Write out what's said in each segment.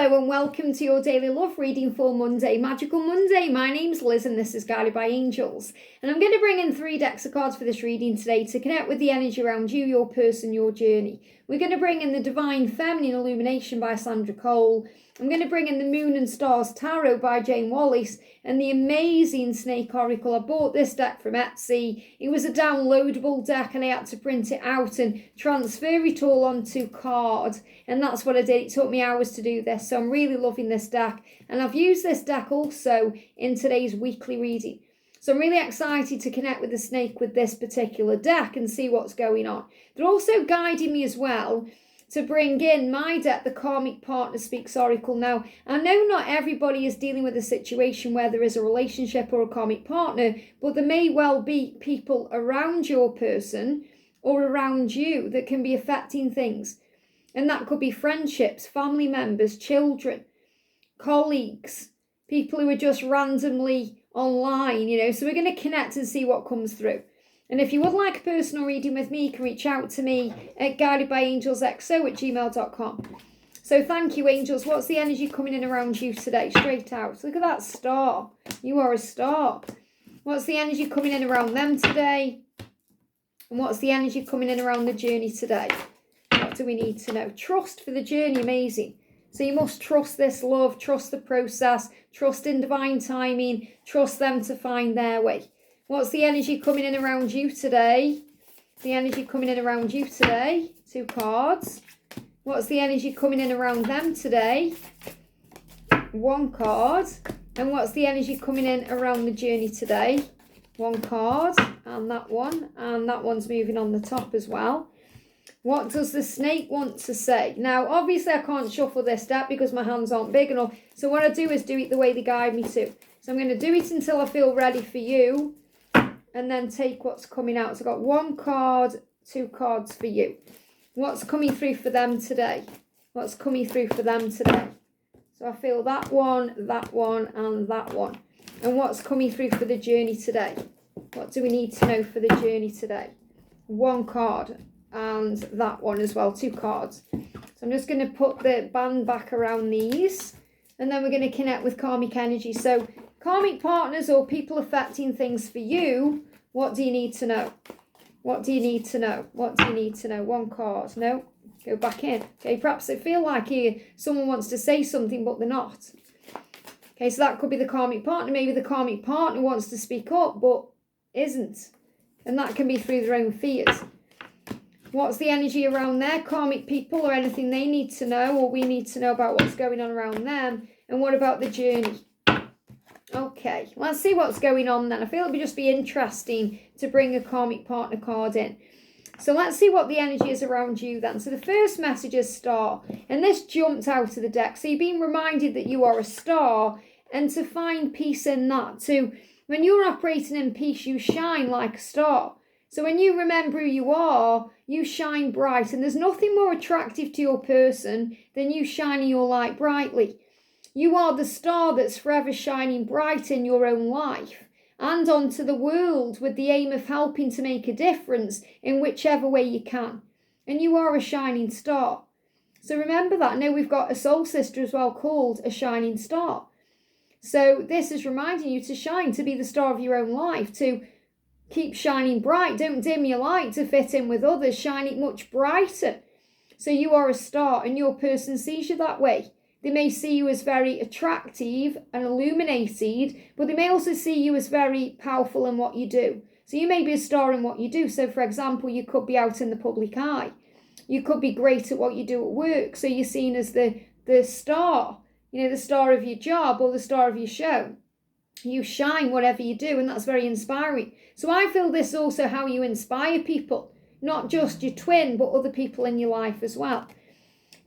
Hello and welcome to your daily love reading for Monday, Magical Monday. My name's Liz and this is Guided by Angels. And I'm going to bring in 3 decks of cards for this reading today to connect with the energy around you, your person, your journey. We're going to bring in the Divine Feminine Illumination by Sandra. I'm going to bring in the Moon and Stars Tarot by Jayne Wallace and the amazing Snake Oracle. I bought this deck from Etsy. It was a downloadable deck and I had to print it out and transfer it all onto card. And that's what I did. It took me hours to do this. So I'm really loving this deck. And I've used this deck also in today's weekly reading. So I'm really excited to connect with the snake with this particular deck and see what's going on. They're also guiding me as well to bring in my deck, the Karmic Partner Speaks Oracle. Now, I know not everybody is dealing with a situation where there is a relationship or a karmic partner, but there may well be people around your person or around you that can be affecting things. And that could be friendships, family members, children, colleagues, people who are just randomly online, So we're going to connect and see what comes through. And if you would like a personal reading with me, you can reach out to me at guidedbyangelsxo@gmail.com. So thank you, angels. What's the energy coming in around you today? Straight out. Look at that star. You are a star. What's the energy coming in around them today? And what's the energy coming in around the journey today? What do we need to know? Trust for the journey. Amazing. So you must trust this love, trust the process, trust in divine timing, trust them to find their way. What's the energy coming in around you today? The energy coming in around you today. 2 cards. What's the energy coming in around them today? 1 card. And what's the energy coming in around the journey today? 1 card. And that one. And that one's moving on the top as well. What does the snake want to say? Now, obviously, I can't shuffle this deck because my hands aren't big enough. So what I do is do it the way they guide me to. So I'm going to do it until I feel ready for you. And then take what's coming out. So I've got 1 card, 2 cards for you. What's coming through for them today? What's coming through for them today? So I feel that one, and that one. And what's coming through for the journey today? What do we need to know for the journey today? 1 card and that one as well, 2 cards. So I'm just going to put the band back around these. And then we're going to connect with karmic energy. So karmic partners or people affecting things for you, what do you need to know? What do you need to know? What do you need to know? 1 card. No. Go back in. Okay, perhaps they feel like someone wants to say something, but they're not. Okay, so that could be the karmic partner. Maybe the karmic partner wants to speak up, but isn't. And that can be through their own fears. What's the energy around their karmic people or anything they need to know or we need to know about what's going on around them? And what about the journey? Okay, let's see what's going on then. I feel it would just be interesting to bring a karmic partner card in. So let's see what the energy is around you then. So the first message is star. And this jumped out of the deck. So you've been reminded that you are a star and to find peace in that. So when you're operating in peace, you shine like a star. So when you remember who you are, you shine bright. And there's nothing more attractive to your person than you shining your light brightly. You are the star that's forever shining bright in your own life and onto the world with the aim of helping to make a difference in whichever way you can. And you are a shining star. So remember that. Now we've got a soul sister as well called a shining star. So this is reminding you to shine, to be the star of your own life, to keep shining bright. Don't dim your light to fit in with others. Shine it much brighter. So you are a star and your person sees you that way. They may see you as very attractive and illuminated, but they may also see you as very powerful in what you do. So you may be a star in what you do. So for example, you could be out in the public eye. You could be great at what you do at work. So you're seen as the star, the star of your job or the star of your show. You shine whatever you do, and that's very inspiring. So I feel this is also how you inspire people, not just your twin, but other people in your life as well.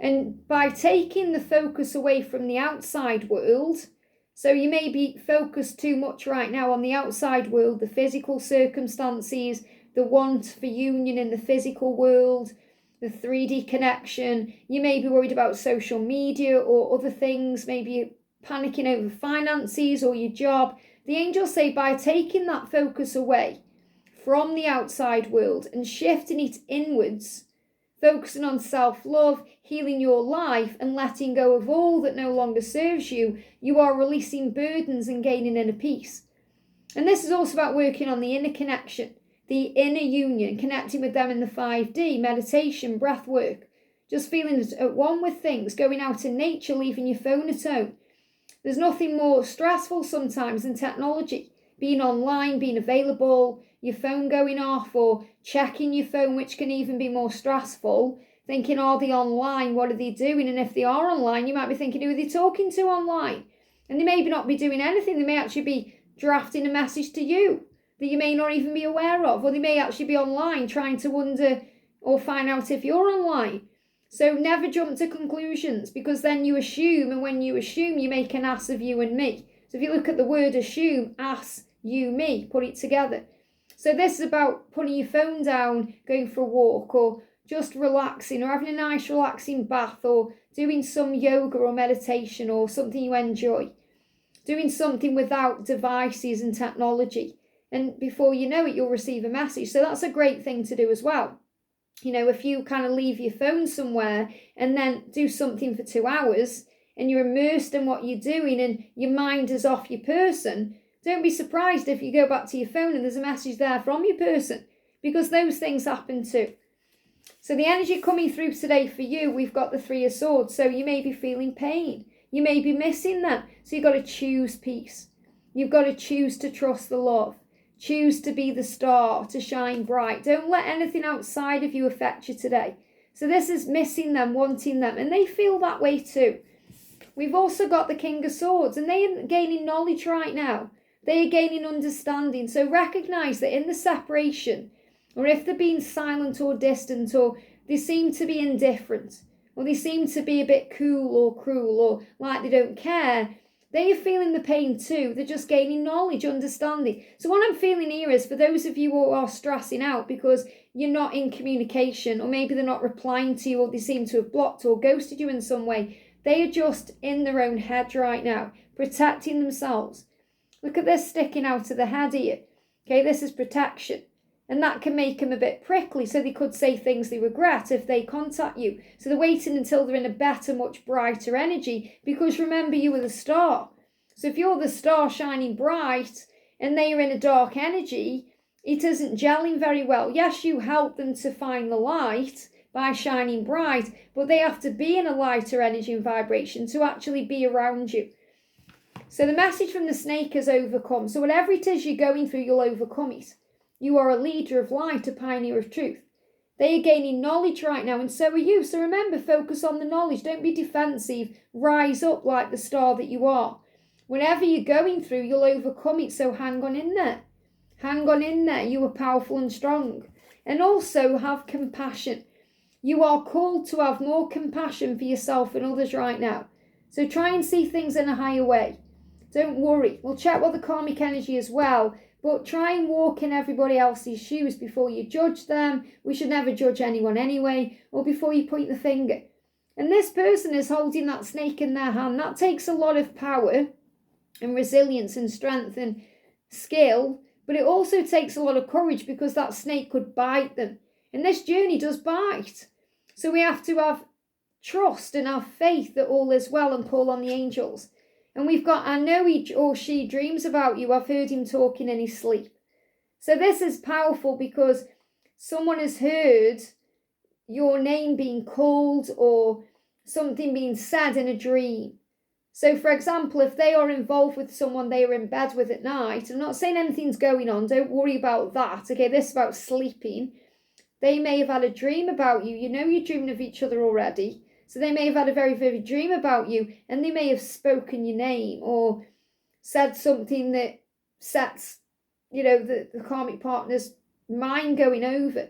And by taking the focus away from the outside world, so you may be focused too much right now on the outside world, the physical circumstances, the want for union in the physical world, the 3D connection. You may be worried about social media or other things, maybe panicking over finances or your job. The angels say by taking that focus away from the outside world and shifting it inwards, focusing on self-love, healing your life, and letting go of all that no longer serves you, you are releasing burdens and gaining inner peace. And this is also about working on the inner connection, the inner union, connecting with them in the 5D, meditation, breath work, just feeling at one with things, going out in nature, leaving your phone at home. There's nothing more stressful sometimes than technology, being online, being available, your phone going off, or checking your phone, which can even be more stressful, thinking, are they online, what are they doing? And if they are online, you might be thinking, who are they talking to online? And they may not be doing anything, they may actually be drafting a message to you that you may not even be aware of, or they may actually be online trying to wonder or find out if you're online. So never jump to conclusions, because then you assume, and when you assume, you make an ass of you and me. So if you look at the word assume, ass, you, me, put it together. So this is about putting your phone down, going for a walk, or just relaxing, or having a nice relaxing bath, or doing some yoga or meditation, or something you enjoy. Doing something without devices and technology. And before you know it, you'll receive a message. So that's a great thing to do as well. You know, if you kind of leave your phone somewhere and then do something for 2 hours and you're immersed in what you're doing and your mind is off your person, don't be surprised if you go back to your phone and there's a message there from your person, because those things happen too. So the energy coming through today for you, we've got the 3 of Swords. So you may be feeling pain. You may be missing that. So you've got to choose peace. You've got to choose to trust the love. Choose to be the star, to shine bright. Don't let anything outside of you affect you today. So this is missing them, wanting them, and they feel that way too. We've also got the King of Swords, and they are gaining knowledge right now. They are gaining understanding. So recognize that in the separation, or if they're being silent or distant, or they seem to be indifferent, or they seem to be a bit cool or cruel, or like they don't care, they are feeling the pain too. They're just gaining knowledge, understanding. So what I'm feeling here is, for those of you who are stressing out because you're not in communication, or maybe they're not replying to you, or they seem to have blocked or ghosted you in some way, they are just in their own head right now, protecting themselves. Look at this sticking out of the head here. Okay, this is protection. And that can make them a bit prickly, so they could say things they regret if they contact you. So they're waiting until they're in a better, much brighter energy, because remember, you were the star. So if you're the star shining bright and they are in a dark energy, it isn't gelling very well. Yes, you help them to find the light by shining bright, but they have to be in a lighter energy and vibration to actually be around you. So the message from the snake is overcome. So whatever it is you're going through, you'll overcome it. You are a leader of light, a pioneer of truth. They are gaining knowledge right now, and so are you. So remember, focus on the knowledge. Don't be defensive. Rise up like the star that you are. Whatever you're going through, you'll overcome it. So hang on in there. Hang on in there. You are powerful and strong. And also have compassion. You are called to have more compassion for yourself and others right now. So try and see things in a higher way. Don't worry. We'll check what the karmic energy as well. But try and walk in everybody else's shoes before you judge them. We should never judge anyone anyway, or before you point the finger. And this person is holding that snake in their hand. That takes a lot of power and resilience and strength and skill, but it also takes a lot of courage, because that snake could bite them. And this journey does bite. So we have to have trust and have faith that all is well, and call on the angels. And we've got, I know he or she dreams about you. I've heard him talking in his sleep. So this is powerful, because someone has heard your name being called or something being said in a dream. So for example, if they are involved with someone they are in bed with at night, I'm not saying anything's going on, don't worry about that. Okay, this is about sleeping. They may have had a dream about you. You know you're dreaming of each other already. So they may have had a very vivid dream about you, and they may have spoken your name or said something that sets, the karmic partner's mind going over.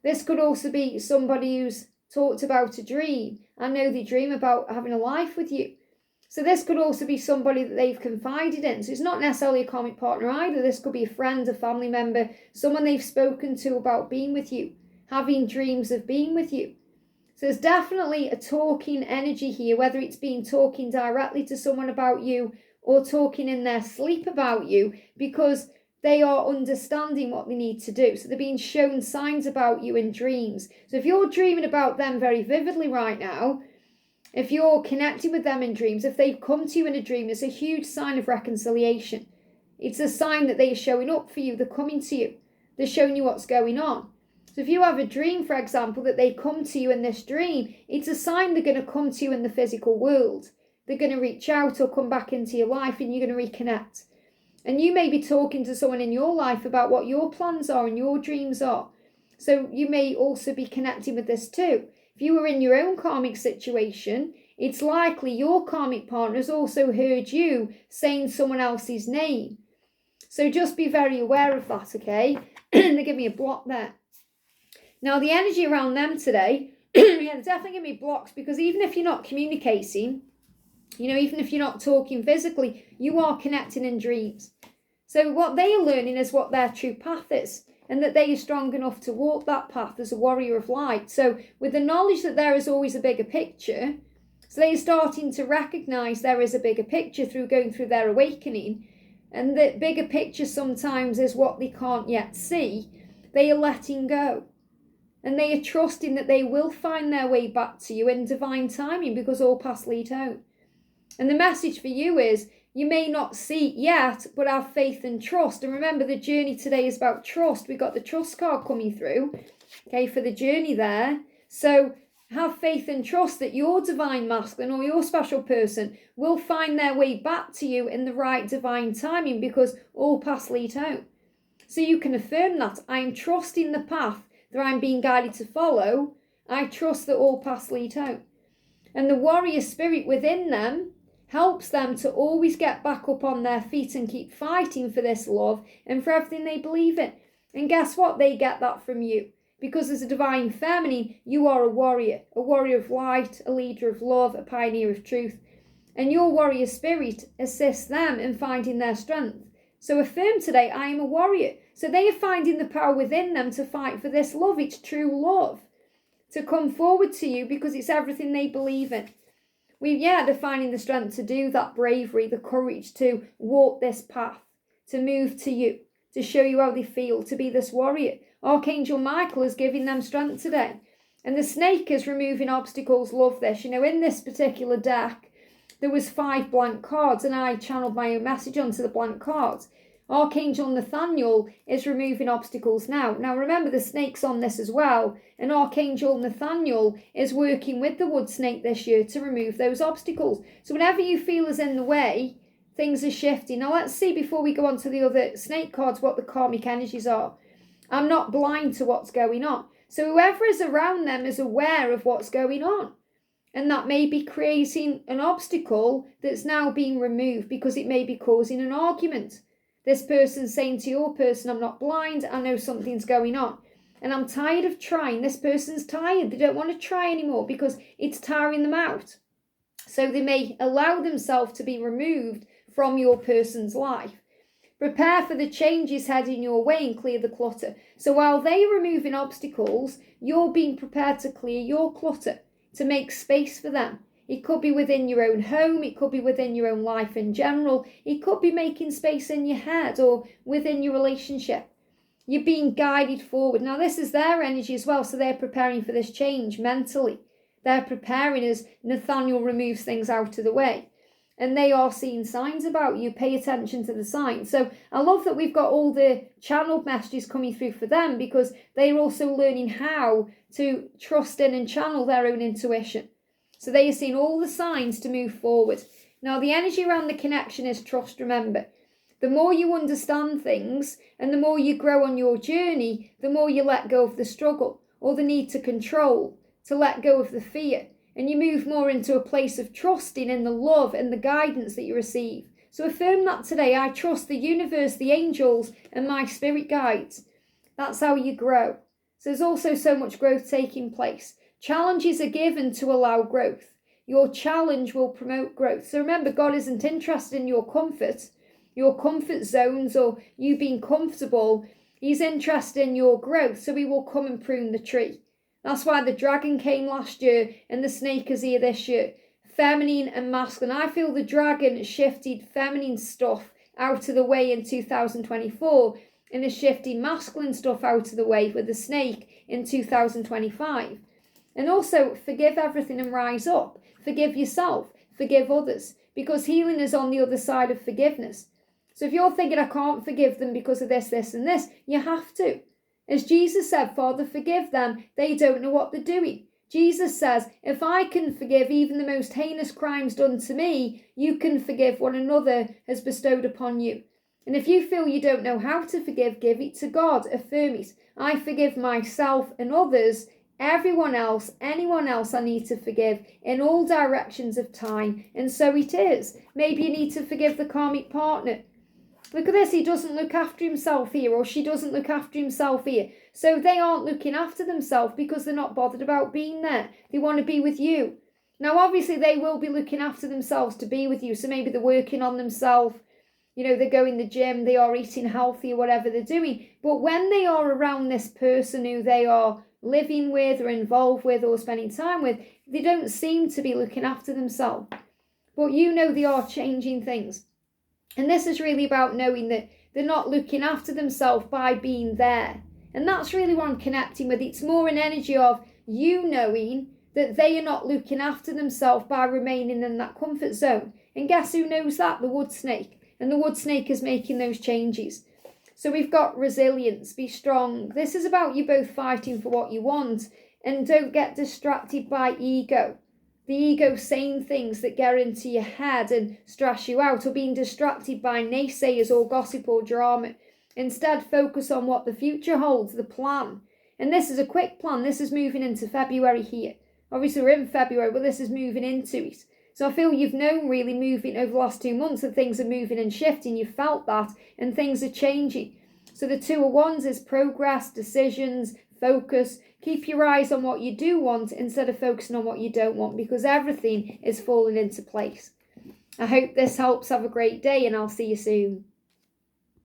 This could also be somebody who's talked about a dream. I know they dream about having a life with you. So this could also be somebody that they've confided in. So it's not necessarily a karmic partner either. This could be a friend, a family member, someone they've spoken to about being with you, having dreams of being with you. So there's definitely a talking energy here, whether it's been talking directly to someone about you or talking in their sleep about you, because they are understanding what they need to do. So they're being shown signs about you in dreams. So if you're dreaming about them very vividly right now, if you're connecting with them in dreams, if they've come to you in a dream, it's a huge sign of reconciliation. It's a sign that they are showing up for you. They're coming to you. They're showing you what's going on. So if you have a dream, for example, that they come to you in this dream, it's a sign they're going to come to you in the physical world. They're going to reach out or come back into your life and you're going to reconnect. And you may be talking to someone in your life about what your plans are and your dreams are. So you may also be connecting with this too. If you were in your own karmic situation, it's likely your karmic partner has also heard you saying someone else's name. So just be very aware of that, okay? They give me a block there. Now the energy around them today, yeah, they're definitely giving me blocks, because even if you're not communicating, even if you're not talking physically, you are connecting in dreams. So what they are learning is what their true path is, and that they are strong enough to walk that path as a warrior of light. So with the knowledge that there is always a bigger picture, so they are starting to recognize there is a bigger picture through going through their awakening. And the bigger picture sometimes is what they can't yet see. They are letting go. And they are trusting that they will find their way back to you in divine timing, because all paths lead home. And the message for you is, you may not see it yet, but have faith and trust. And remember, the journey today is about trust. We've got the trust card coming through, okay, for the journey there. So have faith and trust that your divine masculine or your special person will find their way back to you in the right divine timing, because all paths lead home. So you can affirm that. I am trusting the path that I'm being guided to follow. I trust that all paths lead home. And the warrior spirit within them helps them to always get back up on their feet and keep fighting for this love and for everything they believe in. And guess what? They get that from you. Because as a divine feminine, you are a warrior of light, a leader of love, a pioneer of truth. And your warrior spirit assists them in finding their strength. So affirm today, I am a warrior. So they are finding the power within them to fight for this love. It's true love. To come forward to you because it's everything they believe in. They're finding the strength to do that, bravery, the courage to walk this path, to move to you, to show you how they feel, to be this warrior. Archangel Michael is giving them strength today. And the snake is removing obstacles. Love this. In this particular deck, there was 5 blank cards, and I channeled my own message onto the blank cards. Archangel Nathaniel is removing obstacles now. Now remember, the snake's on this as well. And Archangel Nathaniel is working with the wood snake this year to remove those obstacles. So whenever you feel is in the way, things are shifting. Now let's see, before we go on to the other snake cards, what the karmic energies are. I'm not blind to what's going on. So whoever is around them is aware of what's going on. And that may be creating an obstacle that's now being removed, because it may be causing an argument. This person's saying to your person, I'm not blind, I know something's going on. And I'm tired of trying. This person's tired. They don't want to try anymore because it's tiring them out. So they may allow themselves to be removed from your person's life. Prepare for the changes heading your way and clear the clutter. So while they are removing obstacles, you're being prepared to clear your clutter, to make space for them. It could be within your own home. It could be within your own life in general. It could be making space in your head or within your relationship. You're being guided forward. Now, this is their energy as well, so they're preparing for this change mentally. They're preparing as Nathaniel removes things out of the way. And they are seeing signs about you. Pay attention to the signs. So I love that we've got all the channeled messages coming through for them, because they're also learning how to trust in and channel their own intuition. So they are seeing all the signs to move forward. Now, the energy around the connection is trust, remember. The more you understand things and the more you grow on your journey, the more you let go of the struggle or the need to control, to let go of the fear. And you move more into a place of trusting in the love and the guidance that you receive. So affirm that today. I trust the universe, the angels, and my spirit guides. That's how you grow. So there's also so much growth taking place. Challenges are given to allow growth. Your challenge will promote growth. So remember, God isn't interested in your comfort zones, or you being comfortable. He's interested in your growth, so he will come and prune the tree. That's why the dragon came last year and the snake is here this year. Feminine and masculine. I feel the dragon shifted feminine stuff out of the way in 2024, and a shift in masculine stuff out of the way with the snake in 2025. And also forgive everything and rise up. Forgive yourself, forgive others, because healing is on the other side of forgiveness. So if you're thinking, I can't forgive them because of this, this, and this, you have to. As Jesus said, Father, forgive them, they don't know what they're doing. Jesus says, if I can forgive even the most heinous crimes done to me, you can forgive what another has bestowed upon you. And if you feel you don't know how to forgive, give it to God. Affirm it. I forgive myself and others, everyone else, anyone else I need to forgive in all directions of time. And so it is. Maybe you need to forgive the karmic partner. Look at this, he doesn't look after himself here, or she doesn't look after himself here. So they aren't looking after themselves because they're not bothered about being there. They want to be with you. Now, obviously, they will be looking after themselves to be with you. So maybe they're working on themselves. You know, they're going to the gym, they are eating healthy, or whatever they're doing. But when they are around this person who they are living with or involved with or spending time with, they don't seem to be looking after themselves. But you know they are changing things. And this is really about knowing that they're not looking after themselves by being there. And that's really what I'm connecting with. It's more an energy of you knowing that they are not looking after themselves by remaining in that comfort zone. And guess who knows that? The wood snake. And the wood snake is making those changes. So we've got resilience, be strong. This is about you both fighting for what you want. And don't get distracted by ego. The ego saying things that get into your head and stress you out, or being distracted by naysayers or gossip or drama. Instead, focus on what the future holds, the plan. And this is a quick plan. This is moving into February here. Obviously, we're in February, but this is moving into it. So I feel you've known really moving over the last 2 months that things are moving and shifting. You've felt that and things are changing. So the 2 of Wands is progress, decisions, focus. Keep your eyes on what you do want instead of focusing on what you don't want, because everything is falling into place. I hope this helps. Have a great day and I'll see you soon.